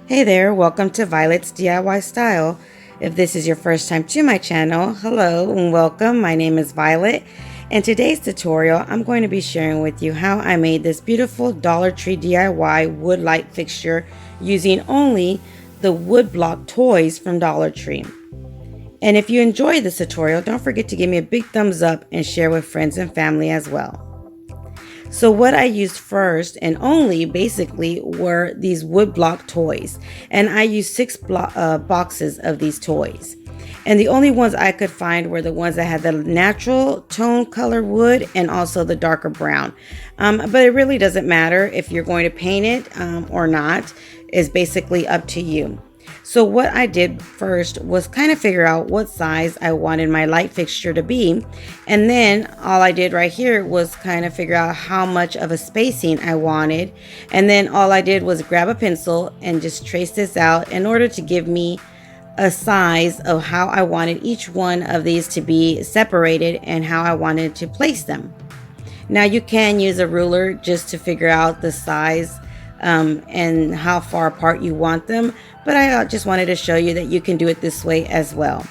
Hey there, welcome to Violet's DIY Style. If this is your first time to my channel, hello and welcome. My name is Violet. In today's tutorial, I'm going to be sharing with you how I made this beautiful Dollar Tree DIY wood light fixture using only the wood block toys from Dollar Tree. And if you enjoyed this tutorial, don't forget to give me a big thumbs up and share with friends and family as well. So what I used first and only basically were these wood block toys, and I used six boxes of these toys. And the only ones I could find were the ones that had the natural tone color wood and also the darker brown. But it really doesn't matter if you're going to paint it or not. It's basically up to you. So what I did first was kind of figure out what size I wanted my light fixture to be. And then all I did right here was kind of figure out how much of a spacing I wanted. And then all I did was grab a pencil and just trace this out in order to give me a size of how I wanted each one of these to be separated and how I wanted to place them. Now you can use a ruler just to figure out the size and how far apart you want them, but I just wanted to show you that you can do it this way as well.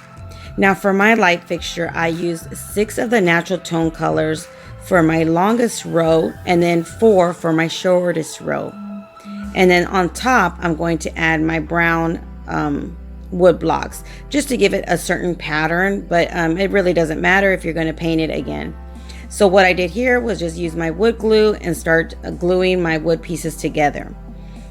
Now for my light fixture, I used 6 of the natural tone colors for my longest row and then 4 for my shortest row. And then on top, I'm going to add my brown wood blocks just to give it a certain pattern, but it really doesn't matter if you're going to paint it again. So what I did here was just use my wood glue and start gluing my wood pieces together.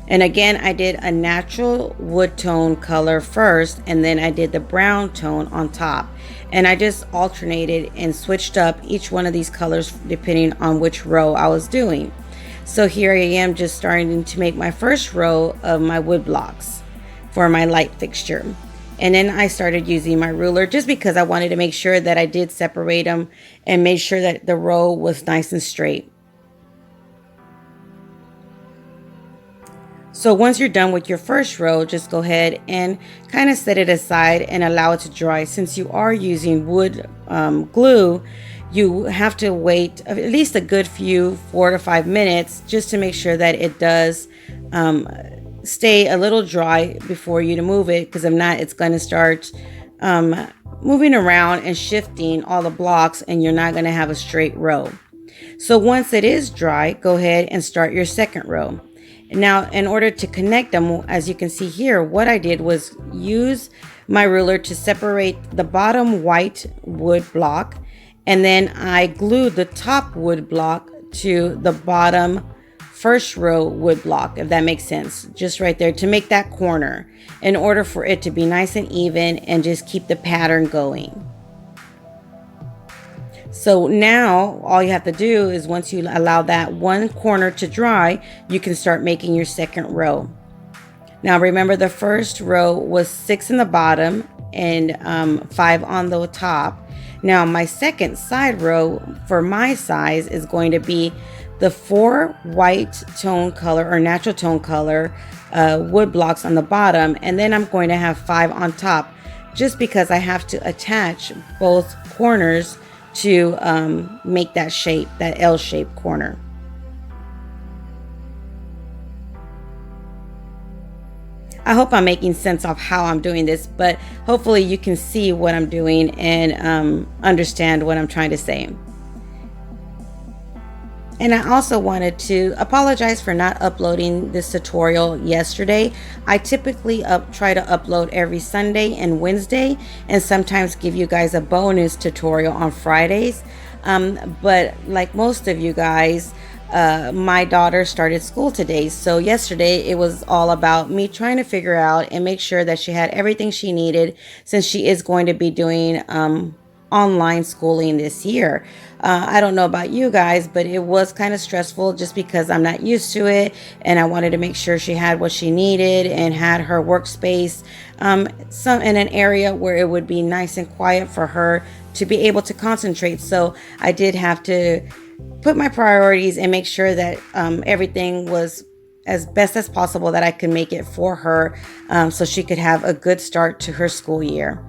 And again, I did a natural wood tone color first, and then I did the brown tone on top. And I just alternated and switched up each one of these colors depending on which row I was doing. So here I am just starting to make my first row of my wood blocks for my light fixture. And then I started using my ruler just because I wanted to make sure that I did separate them and made sure that the row was nice and straight. So once you're done with your first row, just go ahead and kind of set it aside and allow it to dry. Since you are using wood glue, you have to wait at least a good 4 to 5 minutes just to make sure that it does stay a little dry before you to move it, because if not, it's going to start moving around and shifting all the blocks and you're not going to have a straight row. So once it is dry, go ahead and start your second row. Now in order to connect them, as you can see here, what I did was use my ruler to separate the bottom white wood block, and then I glued the top wood block to the bottom first row wood block, if that makes sense, just right there to make that corner in order for it to be nice and even and just keep the pattern going. So now all you have to do is once you allow that one corner to dry, you can start making your second row. Now remember, the first row was 6 in the bottom and 5 on the top. Now my second side row for my size is going to be the 4 white tone color or natural tone color wood blocks on the bottom, and then I'm going to have 5 on top just because I have to attach both corners to make that shape, that L-shaped corner. I hope I'm making sense of how I'm doing this, but hopefully you can see what I'm doing and understand what I'm trying to say. And I also wanted to apologize for not uploading this tutorial yesterday. I typically try to upload every Sunday and Wednesday, and sometimes give you guys a bonus tutorial on Fridays. But like most of you guys, my daughter started school today. So yesterday it was all about me trying to figure out and make sure that she had everything she needed, since she is going to be doing online schooling this year. I don't know about you guys, but it was kind of stressful just because I'm not used to it, and I wanted to make sure she had what she needed and had her workspace in an area where it would be nice and quiet for her to be able to concentrate. So I did have to put my priorities and make sure that everything was as best as possible that I could make it for her, so she could have a good start to her school year.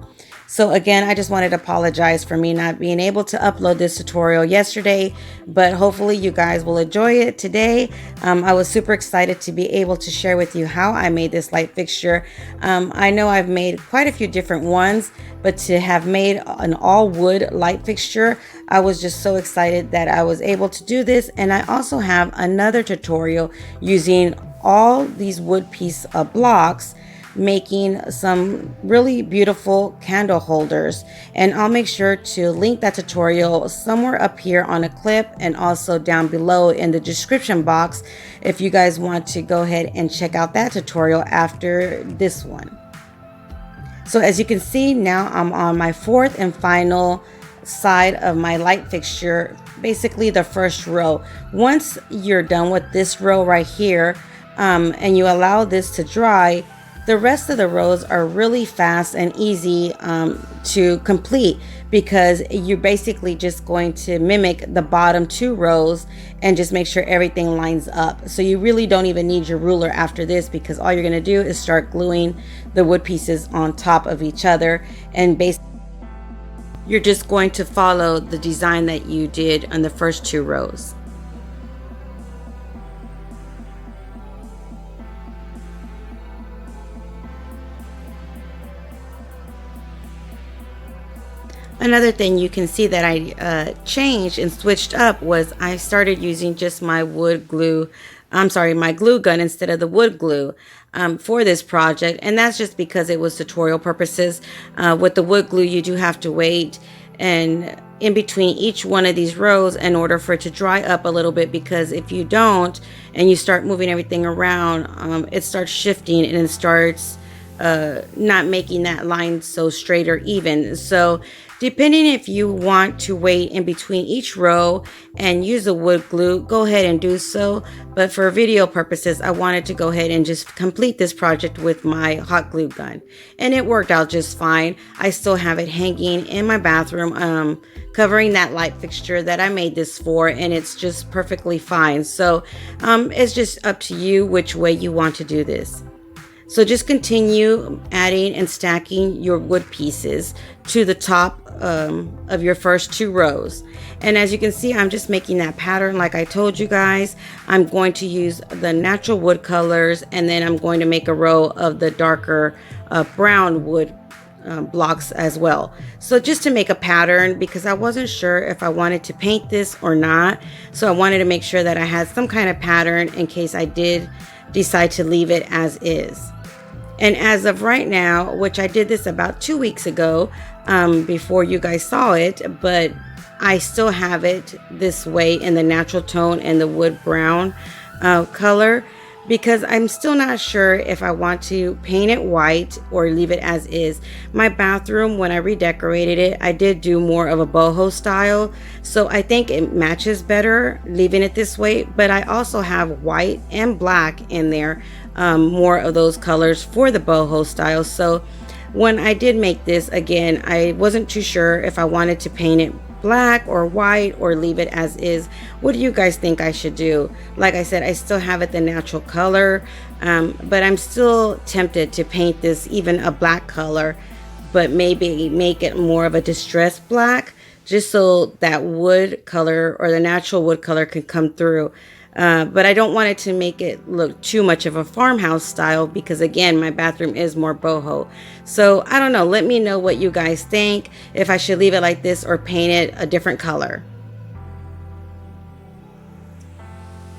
So again, I just wanted to apologize for me not being able to upload this tutorial yesterday, but hopefully you guys will enjoy it today. I was super excited to be able to share with you how I made this light fixture. I know I've made quite a few different ones, but to have made an all wood light fixture, I was just so excited that I was able to do this. And I also have another tutorial using all these wood piece blocks, making some really beautiful candle holders, and I'll make sure to link that tutorial somewhere up here on a clip and also down below in the description box if you guys want to go ahead and check out that tutorial after this one. So as you can see, now I'm on my fourth and final side of my light fixture, basically the first row. Once you're done with this row right here, and you allow this to dry, the rest of the rows are really fast and easy to complete, because you're basically just going to mimic the bottom two rows and just make sure everything lines up. So you really don't even need your ruler after this, because all you're going to do is start gluing the wood pieces on top of each other, and basically you're just going to follow the design that you did on the first two rows. Another thing you can see that I changed and switched up was I started using just my wood glue, my glue gun instead of the wood glue for this project. And that's just because it was tutorial purposes. With the wood glue, you do have to wait and in between each one of these rows in order for it to dry up a little bit, because if you don't and you start moving everything around, it starts shifting and it starts not making that line so straight or even. So depending if you want to wait in between each row and use the wood glue, go ahead and do so. But for video purposes, I wanted to go ahead and just complete this project with my hot glue gun. And it worked out just fine. I still have it hanging in my bathroom, covering that light fixture that I made this for, and it's just perfectly fine. So it's just up to you which way you want to do this. So just continue adding and stacking your wood pieces to the top of your first two rows. And as you can see, I'm just making that pattern like I told you guys. I'm going to use the natural wood colors, and then I'm going to make a row of the darker brown wood blocks as well. So just to make a pattern, because I wasn't sure if I wanted to paint this or not. So I wanted to make sure that I had some kind of pattern in case I did decide to leave it as is. And as of right now, which I did this about 2 weeks ago, before you guys saw it, but I still have it this way in the natural tone and the wood brown color, because I'm still not sure if I want to paint it white or leave it as is. My bathroom, when I redecorated it, I did do more of a boho style, so I think it matches better leaving it this way. But I also have white and black in there, more of those colors for the boho style. So when I did make this, again, I wasn't too sure if I wanted to paint it black or white or leave it as is. What do you guys think I should do? Like I said, I still have it the natural color, but I'm still tempted to paint this even a black color, but maybe make it more of a distressed black, just so that wood color or the natural wood color could come through. But I don't want it to make it look too much of a farmhouse style, because again, my bathroom is more boho. So I don't know, let me know what you guys think, if I should leave it like this or paint it a different color.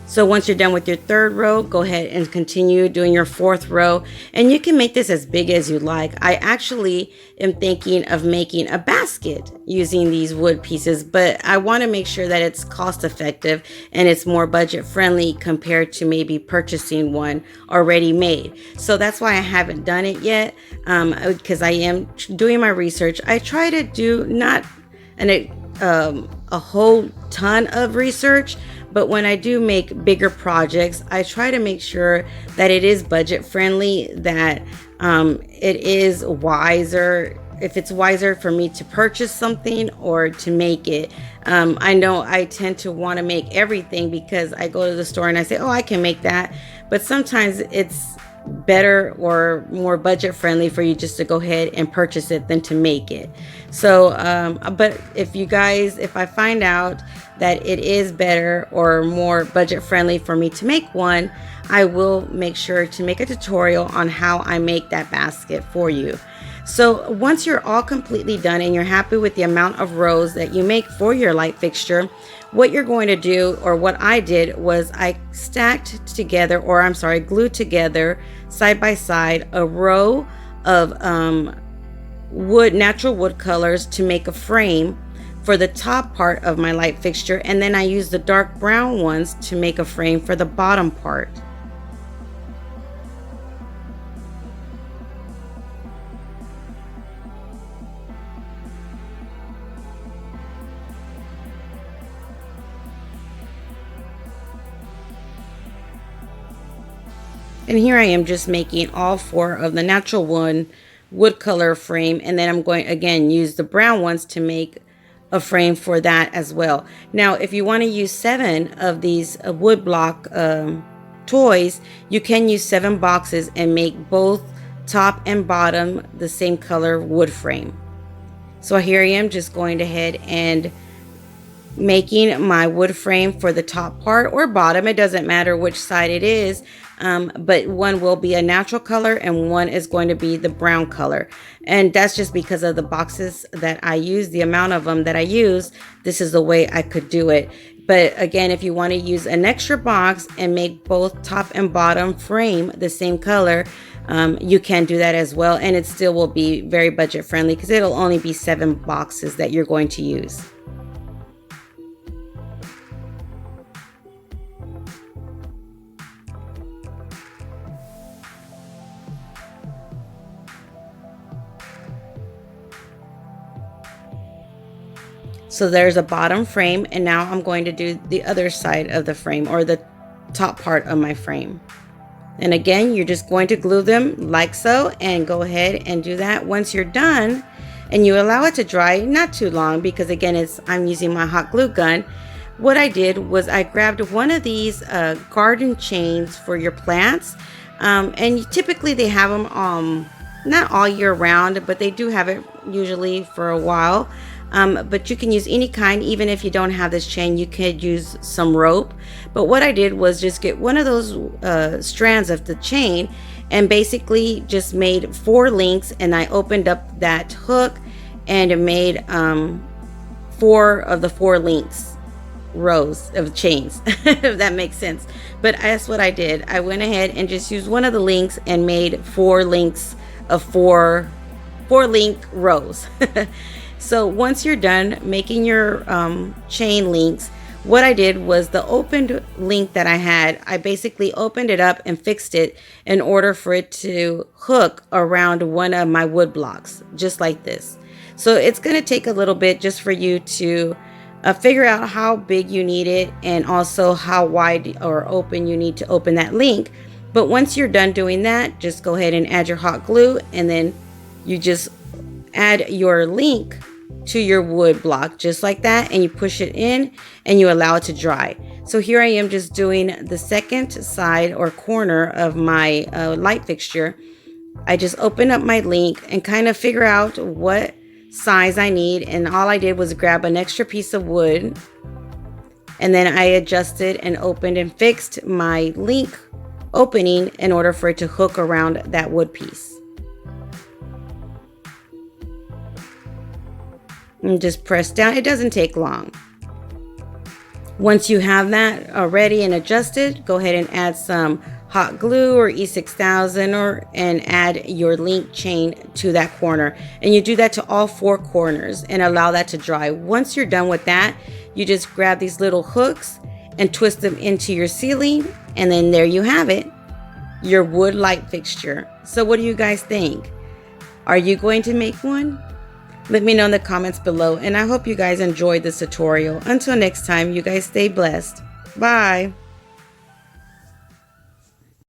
So once you're done with your third row, go ahead and continue doing your fourth row, and you can make this as big as you like. I actually am thinking of making a basket using these wood pieces, but I want to make sure that it's cost effective and it's more budget friendly compared to maybe purchasing one already made. So that's why I haven't done it yet, because I am doing my research. I try to do not a whole ton of research, but when I do make bigger projects, I try to make sure that it is budget friendly, that it is wiser, if it's wiser for me to purchase something or to make it. I know I tend to want to make everything because I go to the store and I say, oh, I can make that. But sometimes it's better or more budget friendly for you just to go ahead and purchase it than to make it. So but if I find out that it is better or more budget friendly for me to make one, I will make sure to make a tutorial on how I make that basket for you. So once you're all completely done and you're happy with the amount of rows that you make for your light fixture, what you're going to do, or what I did, was I glued together side by side a row of natural wood colors to make a frame for the top part of my light fixture, and then I used the dark brown ones to make a frame for the bottom part. And here I am just making all 4 of the natural wood color frame, and then I'm going again use the brown ones to make a frame for that as well. Now if you want to use 7 of these wood block toys, you can use 7 boxes and make both top and bottom the same color wood frame. So here I am just going ahead and making my wood frame for the top part or bottom. It doesn't matter which side it is, but one will be a natural color and one is going to be the brown color. And that's just because of the boxes that I use, the amount of them that I use. This is the way I could do it. But again, if you want to use an extra box and make both top and bottom frame the same color, you can do that as well, and it still will be very budget friendly because it'll only be 7 boxes that you're going to use. So there's a bottom frame, and now I'm going to do the other side of the frame, or the top part of my frame. And again, you're just going to glue them like so, and go ahead and do that. Once you're done and you allow it to dry, not too long, because again I'm using my hot glue gun. What I did was I grabbed one of these garden chains for your plants, and typically they have them not all year round, but they do have it usually for a while. But you can use any kind. Even if you don't have this chain, you could use some rope. But what I did was just get one of those strands of the chain and basically just made 4 links, and I opened up that hook and made 4 of the 4 links rows of chains, if that makes sense. But that's what I did. I went ahead and just used one of the links and made 4 links of 4 link rows. So once you're done making your chain links, what I did was the opened link that I had, I basically opened it up and fixed it in order for it to hook around one of my wood blocks, just like this. So it's going to take a little bit just for you to figure out how big you need it, and also how wide or open you need to open that link. But once you're done doing that, just go ahead and add your hot glue, and then you just add your link to your wood block just like that, and you push it in and you allow it to dry. So here I am just doing the second side or corner of my light fixture. I just open up my link and kind of figure out what size I need, and all I did was grab an extra piece of wood, and then I adjusted and opened and fixed my link opening in order for it to hook around that wood piece. And just press down. It doesn't take long. Once you have that ready and adjusted, go ahead and add some hot glue or E6000 and add your link chain to that corner. And you do that to all 4 corners and allow that to dry. Once you're done with that, you just grab these little hooks and twist them into your ceiling, and then there you have it, your wood light fixture. So what do you guys think? Are you going to make one? Let me know in the comments below, and I hope you guys enjoyed this tutorial. Until next time, you guys stay blessed. Bye.